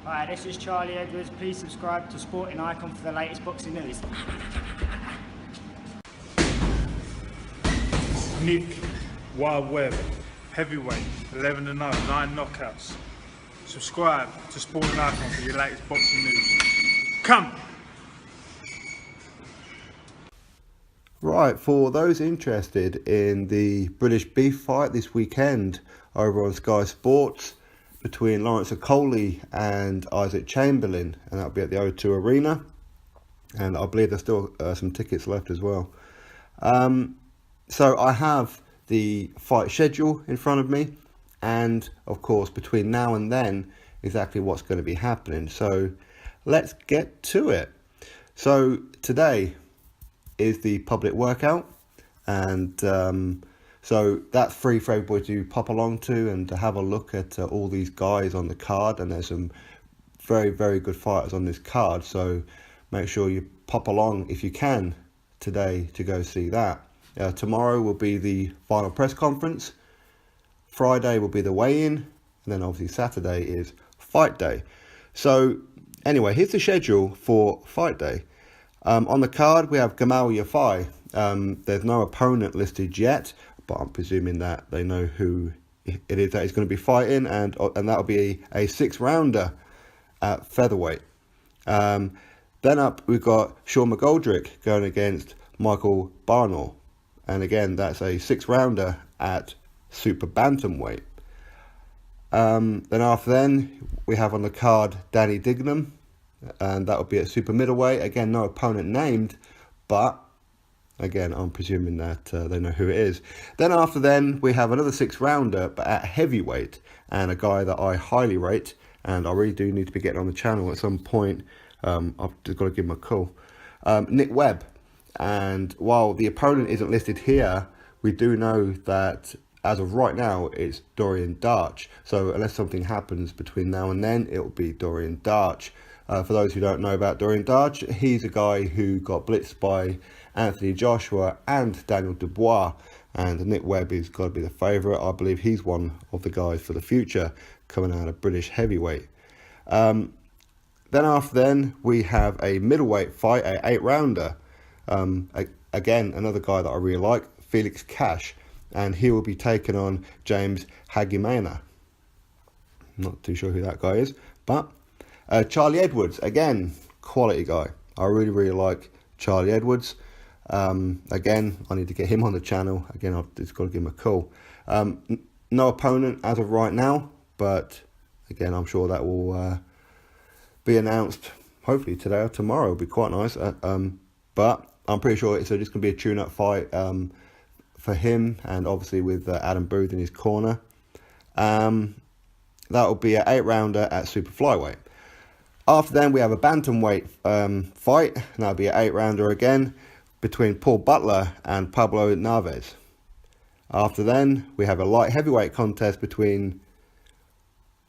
Hi, this is Charlie Edwards. Please subscribe to Sporting Icon for the latest boxing news. Nick, Wild Web, heavyweight, 11-0, 9 knockouts. Subscribe to Sporting Icon for your latest boxing news. Come! Right, for those interested in the British beef fight this weekend over on Sky Sports between Lawrence OKOLIE and Isaac Chamberlain, and that'll be at the O2 Arena, and I believe there's still some tickets left as well. So I have the fight schedule in front of me, and of course between now and then exactly what's going to be happening. So let's get to it. So today is the public workout, and so that's free for everybody to pop along to and to have a look at all these guys on the card, and there's some very, very good fighters on this card, so make sure you pop along if you can today to go see that. Tomorrow will be the final press conference, Friday will be the weigh-in, and then obviously Saturday is fight day. So anyway, here's the schedule for fight day. On the card we have Gamal Yafai. There's no opponent listed yet, but I'm presuming that they know who it is that he's going to be fighting, and that'll be a 6-rounder at featherweight. Then up we've got Sean McGoldrick going against Michael Barnell, and again that's a 6-rounder at super bantamweight. Then after then we have on the card Danny Dignam, and that will be at super middleweight. Again, no opponent named, but again, I'm presuming that they know who it is. Then after then, we have another 6-rounder, but at heavyweight, and a guy that I highly rate, and I really do need to be getting on the channel at some point. I've just got to give him a call. Nick Webb, and while the opponent isn't listed here, we do know that as of right now, it's Dorian Darch. So unless something happens between now and then, it will be Dorian Darch. For those who don't know about Dorian Darch, he's a guy who got blitzed by Anthony Joshua and Daniel Dubois, and Nick Webb is got to be the favourite. I believe he's one of the guys for the future coming out of British heavyweight. Then after then, we have a middleweight fight, a 8-rounder. Again, another guy that I really like, Felix Cash, and he will be taking on James Hagimena. Not too sure who that guy is, but Charlie Edwards, again, quality guy. I really, really like Charlie Edwards. Again, I need to get him on the channel. Again, I've just got to give him a call. No opponent as of right now, but again, I'm sure that will be announced hopefully today or tomorrow. It'll be quite nice. But I'm pretty sure it's just going to be a tune-up fight for him, and obviously with Adam Booth in his corner. That will be an 8-rounder at super flyweight. After then, we have a bantamweight fight, and that'll be an 8-rounder again between Paul Butler and Pablo Naves. After then, we have a light heavyweight contest between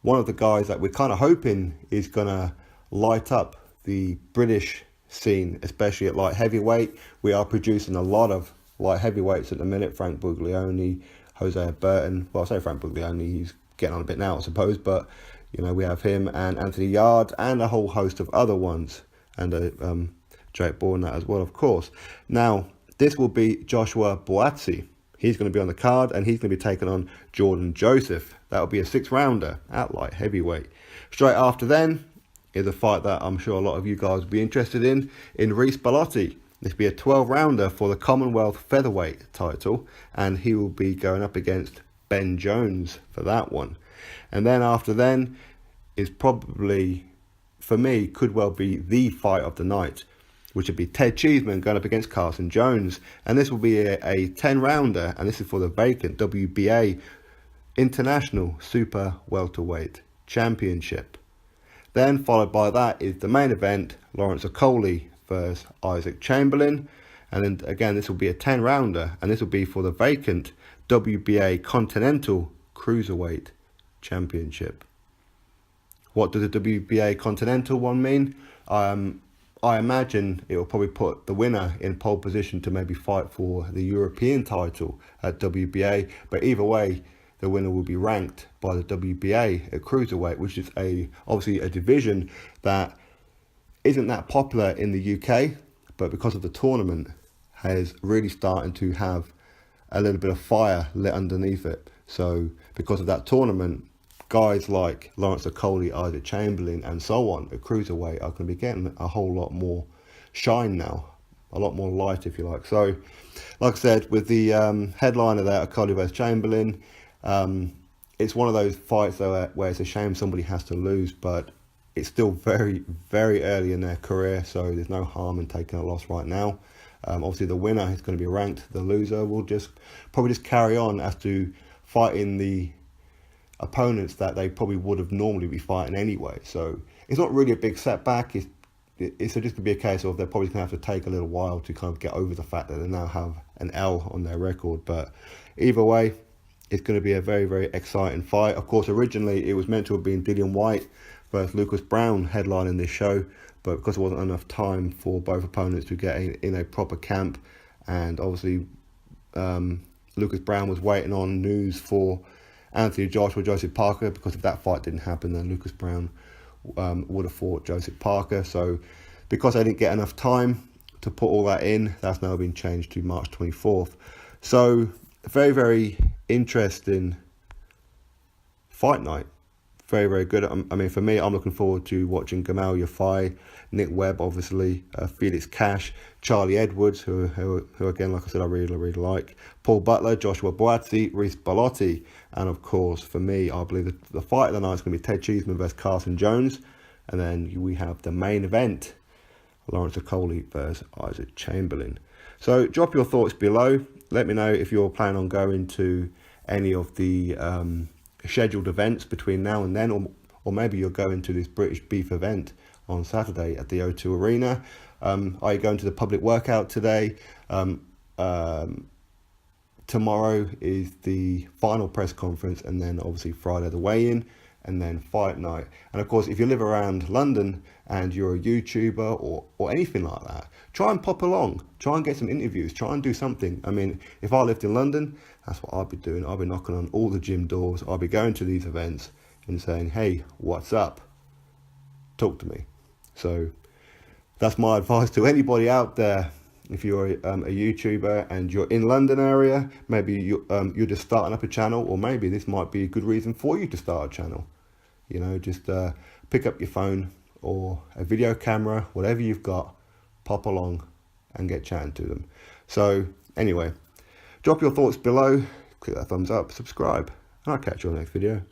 one of the guys that we're kind of hoping is going to light up the British scene, especially at light heavyweight. We are producing a lot of light heavyweights at the minute. Frank Buglioni, Jose Burton. Well, I say Frank Buglioni, he's getting on a bit now, I suppose, but you know, we have him and Anthony Yard and a whole host of other ones, and Jake Bornat as well, of course. Now, this will be Joshua Boazzi. He's going to be on the card, and he's going to be taking on Jordan Joseph. That will be a 6-rounder at light heavyweight. Straight after then is a fight that I'm sure a lot of you guys will be interested in Reece Bellotti. This will be a 12-rounder for the Commonwealth featherweight title, and he will be going up against Ben Jones for that one. And then after then is probably, for me, could well be the fight of the night, which would be Ted Cheeseman going up against Carson Jones. And this will be a 10-rounder, and this is for the vacant WBA International Super Welterweight Championship. Then followed by that is the main event, Lawrence OKOLIE versus Isaac Chamberlain. And then again, this will be a 10-rounder, and this will be for the vacant WBA Continental Cruiserweight Championship. What does the WBA Continental one mean? I imagine it will probably put the winner in pole position to maybe fight for the European title at WBA. But either way, the winner will be ranked by the WBA at cruiserweight, which is obviously a division that isn't that popular in the UK, but because of the tournament has really starting to have a little bit of fire lit underneath it. So because of that tournament, guys like Lawrence OKOLIE, Isaac Chamberlain and so on at cruiserweight are going to be getting a whole lot more shine now, a lot more light if you like. So like I said, with the headliner there, OKOLIE vs Chamberlain, it's one of those fights though where it's a shame somebody has to lose, but it's still very, very early in their career, so there's no harm in taking a loss right now. Obviously the winner is going to be ranked, the loser will probably just carry on as to fighting the opponents that they probably would have normally be fighting anyway. So it's not really a big setback. It's just going to be a case of they're probably going to have to take a little while to kind of get over the fact that they now have an L on their record. But either way, it's going to be a very, very exciting fight. Of course, originally it was meant to have been Dillian Whyte versus Lucas Browne headlining this show, but because there wasn't enough time for both opponents to get in a proper camp, and obviously Lucas Browne was waiting on news for Anthony Joshua, Joseph Parker, because if that fight didn't happen, then Lucas Browne would have fought Joseph Parker. So because they didn't get enough time to put all that in, that's now been changed to March 24th. So very, very interesting fight night. Very, very good. I mean, for me, I'm looking forward to watching Gamal Yafai, Nick Webb, obviously, Felix Cash, Charlie Edwards, who again, like I said, I really, really like, Paul Butler, Joshua Boazzi, Reece Bellotti, and of course, for me, I believe the fight of the night is going to be Ted Cheeseman versus Carson Jones, and then we have the main event, Lawrence OKOLIE versus Isaac Chamberlain. So drop your thoughts below. Let me know if you're planning on going to any of the scheduled events between now and then, or maybe you're going to this British Beef event on Saturday at the O2 Arena. Are you going to the public workout today? Tomorrow is the final press conference, and then obviously Friday the weigh-in, and then fight night. And of course, if you live around London and you're a YouTuber or anything like that, try and pop along, try and get some interviews, try and do something. I mean, if I lived in London, that's what I'd be doing. I'd be knocking on all the gym doors. I'd be going to these events and saying, hey, what's up? Talk to me. So that's my advice to anybody out there. If you're a YouTuber and you're in London area, maybe you're just starting up a channel, or maybe this might be a good reason for you to start a channel. You know, just pick up your phone or a video camera, whatever you've got, pop along and get chatting to them. So anyway, drop your thoughts below, click that thumbs up, subscribe, and I'll catch you on the next video.